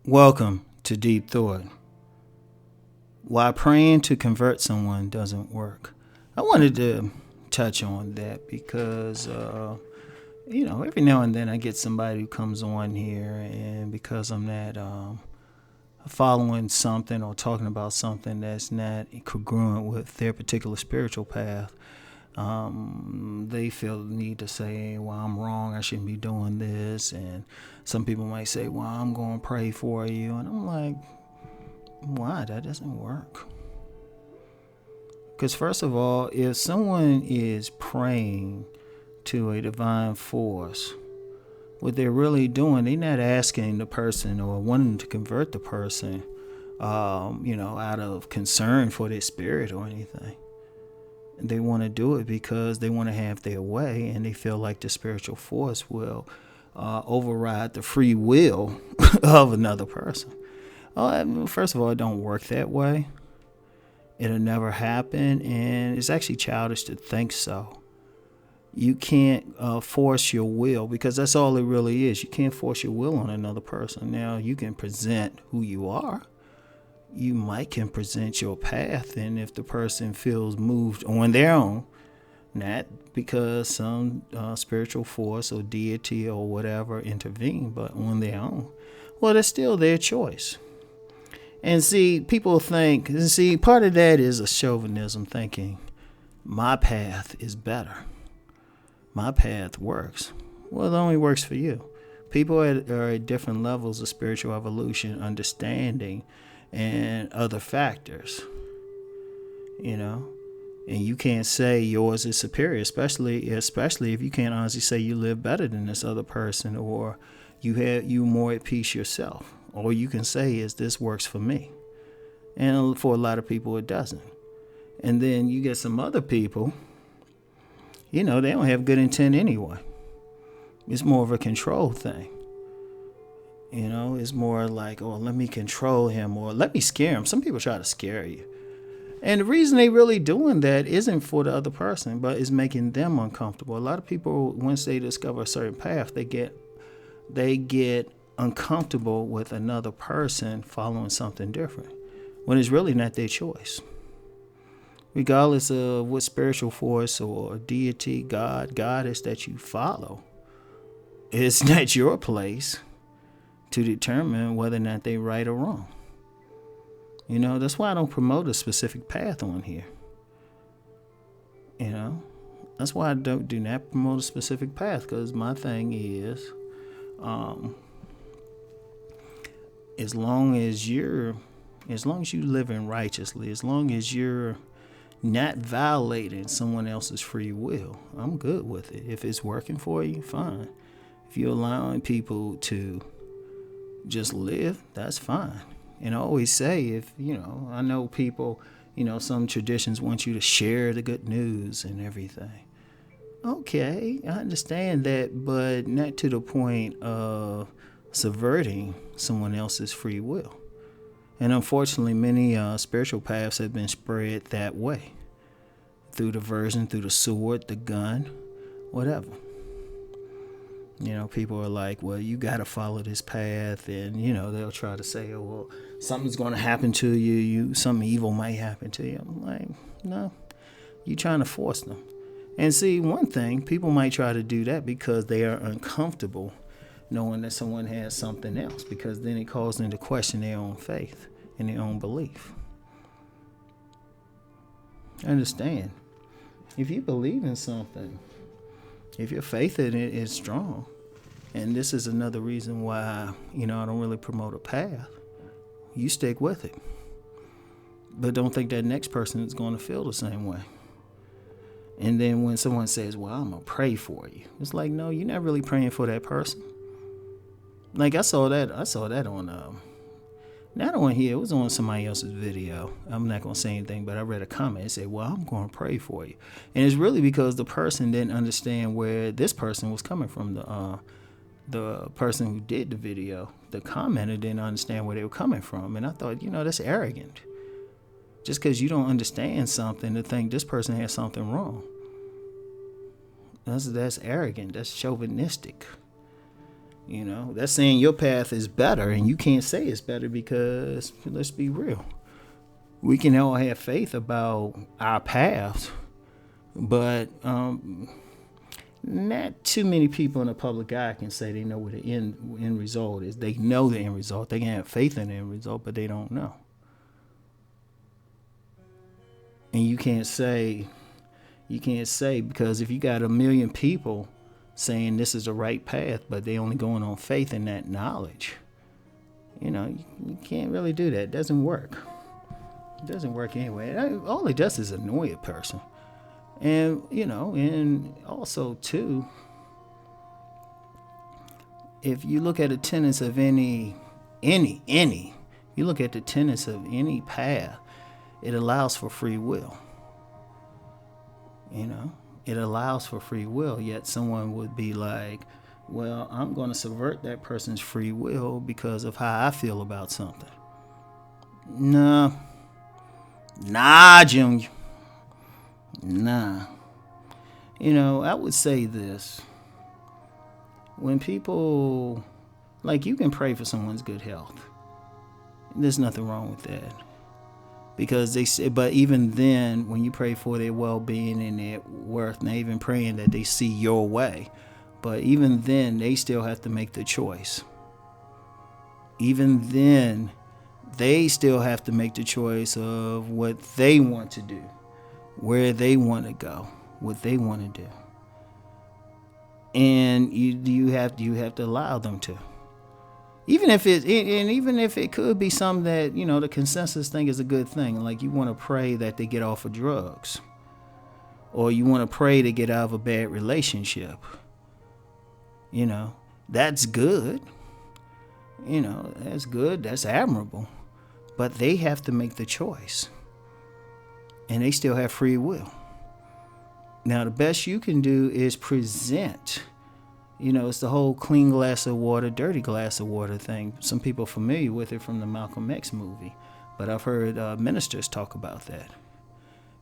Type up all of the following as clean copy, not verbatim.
Welcome to Deep Thought. Why praying to convert someone doesn't work. I wanted to touch on that because, every now and then I get somebody who comes on here, and because I'm not following something or talking about something that's not congruent with their particular spiritual path, they feel the need to say, well, I'm wrong, I shouldn't be doing this. And some people might say, well, I'm going to pray for you. And I'm like, why? That doesn't work. Because first of all, if someone is praying to a divine force, what they're really doing, they're not asking the person or wanting to convert the person, out of concern for their spirit or anything. They want to do it because they want to have their way, and they feel like the spiritual force will override the free will of another person. First of all, it don't work that way. It'll never happen, and it's actually childish to think so. You can't force your will, because that's all it really is. You can't force your will on another person. Now, you can present who you are. You can present your path, and if the person feels moved on their own, not because some spiritual force or deity or whatever intervened, but on their own, well, that's still their choice. And see, people think, part of that is a chauvinism, thinking my path is better. My path works. Well, it only works for you. People are at different levels of spiritual evolution, understanding, and other factors, and you can't say yours is superior, especially if you can't honestly say you live better than this other person, or you more at peace yourself. All you can say is this works for me, and for a lot of people it doesn't. And then you get some other people, they don't have good intent anyway. It's more of a control thing. It's more like, oh, let me control him, or let me scare him. Some people try to scare you. And the reason they really doing that isn't for the other person, but is making them uncomfortable. A lot of people, once they discover a certain path, they get uncomfortable with another person following something different, when it's really not their choice. Regardless of what spiritual force or deity, goddess that you follow, it's not your place to determine whether or not they're right or wrong. That's why I don't promote a specific path on here. That's why I do not promote a specific path, because my thing is, as long as you living righteously, as long as you're not violating someone else's free will, I'm good with it. If it's working for you, fine. If you're allowing people to just live, that's fine. And I always say, I know people, some traditions want you to share the good news and everything. Okay, I understand that, but not to the point of subverting someone else's free will. And unfortunately, many spiritual paths have been spread that way, through the version, through the sword, the gun, whatever. People are like, well, you got to follow this path, and they'll try to say, oh, well, something's going to happen to you, something evil might happen to you. I'm like, no, you're trying to force them. And see, one thing, people might try to do that because they are uncomfortable knowing that someone has something else, because then it calls them to question their own faith and their own belief. Understand, if you believe in something, if your faith in it is strong, and this is another reason why, I don't really promote a path, you stick with it. But don't think that next person is going to feel the same way. And then when someone says, well, I'm going to pray for you, it's like, no, you're not really praying for that person. Like I saw that on, not on here, it was on somebody else's video. I'm not going to say anything, but I read a comment and said, well, I'm going to pray for you. And it's really because the person didn't understand where this person was coming from, the person who did the video, the commenter, didn't understand where they were coming from. And I thought, that's arrogant. Just because you don't understand something to think this person has something wrong. That's arrogant. That's chauvinistic. That's saying your path is better, and you can't say it's better because, let's be real, we can all have faith about our paths, but not too many people in the public eye can say they know what the end result is. They know the end result. They can have faith in the end result, but they don't know. And you can't say because if you got 1 million people saying this is the right path, but they only going on faith in that knowledge, you can't really do that. It doesn't work. It doesn't work anyway. All it does is annoy a person. And, and also, too, if you look at the tenets of you look at the tenets of any path, it allows for free will. It allows for free will, yet someone would be like, well, I'm going to subvert that person's free will because of how I feel about something. Nah, Junior. Nah. I would say this. When people, you can pray for someone's good health. There's nothing wrong with that. Because they say, but even then, when you pray for their well-being and their worth, not even praying that they see your way, but even then, they still have to make the choice. Even then, they still have to make the choice of what they want to do, where they want to go, what they want to do, and you have to allow them to. Even if it could be something that, the consensus think is a good thing. Like you want to pray that they get off of drugs. Or you want to pray to get out of a bad relationship. That's good. That's good. That's admirable. But they have to make the choice. And they still have free will. Now, the best you can do is present. It's the whole clean glass of water, dirty glass of water thing. Some people are familiar with it from the Malcolm X movie, but I've heard ministers talk about that.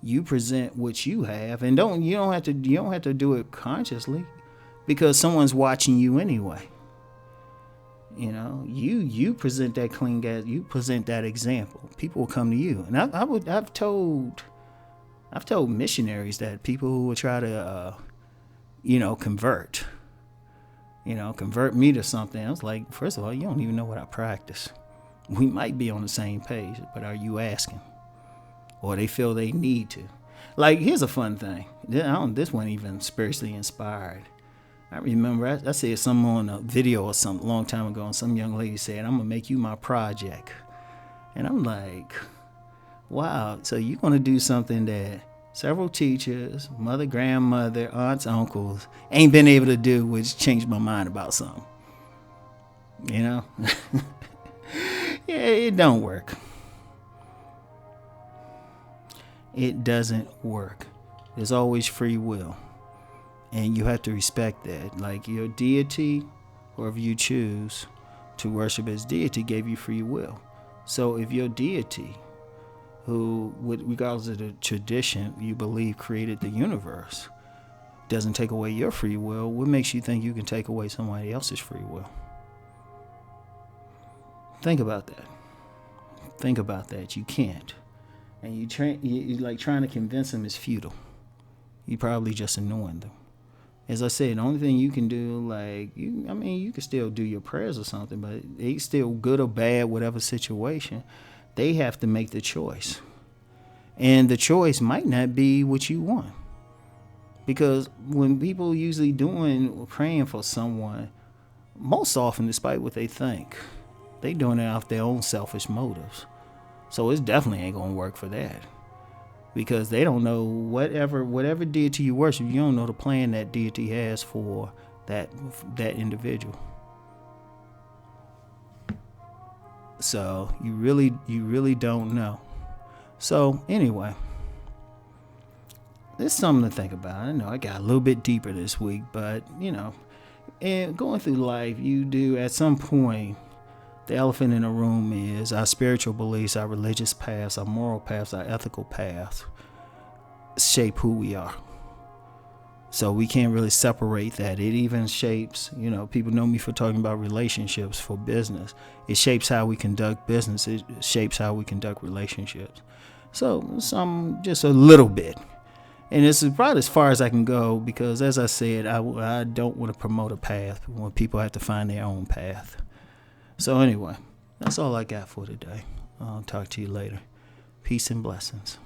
You present what you have, and you don't have to do it consciously, because someone's watching you anyway. You present that clean gas, you present that example. People will come to you, and I've told missionaries that people who will try to convert me to something. I was like, first of all, you don't even know what I practice. We might be on the same page, but are you asking? Or they feel they need to. Here's a fun thing. This wasn't even spiritually inspired. I remember I said something on a video or something a long time ago, and some young lady said, I'm going to make you my project. And I'm like, wow, so you're going to do something that several teachers, mother, grandmother, aunts, uncles ain't been able to do, which changed my mind about something. Yeah, it don't work. It doesn't work. There's always free will. And you have to respect that. Like your deity, whoever you choose to worship as deity, gave you free will. So if your deity, who, regardless of the tradition you believe created the universe, doesn't take away your free will, what makes you think you can take away somebody else's free will? Think about that. You can't. And you like trying to convince them is futile. You probably just annoying them. As I said, the only thing you can do, you can still do your prayers or something, but it's still good or bad, whatever situation. They have to make the choice. And the choice might not be what you want. Because when people usually praying for someone, most often, despite what they think, they doing it off their own selfish motives. So it definitely ain't going to work for that. Because they don't know whatever deity you worship, you don't know the plan that deity has for that individual. So you really don't know. So anyway, there's something to think about. I know I got a little bit deeper this week, but And going through life, you do at some point. The elephant in the room is our spiritual beliefs, our religious paths, our moral paths, our ethical paths shape who we are. So we can't really separate that. It even shapes, people know me for talking about relationships for business. It shapes how we conduct business. It shapes how we conduct relationships. So just a little bit. And this is probably as far as I can go because, as I said, I don't want to promote a path when people have to find their own path. So anyway, that's all I got for today. I'll talk to you later. Peace and blessings.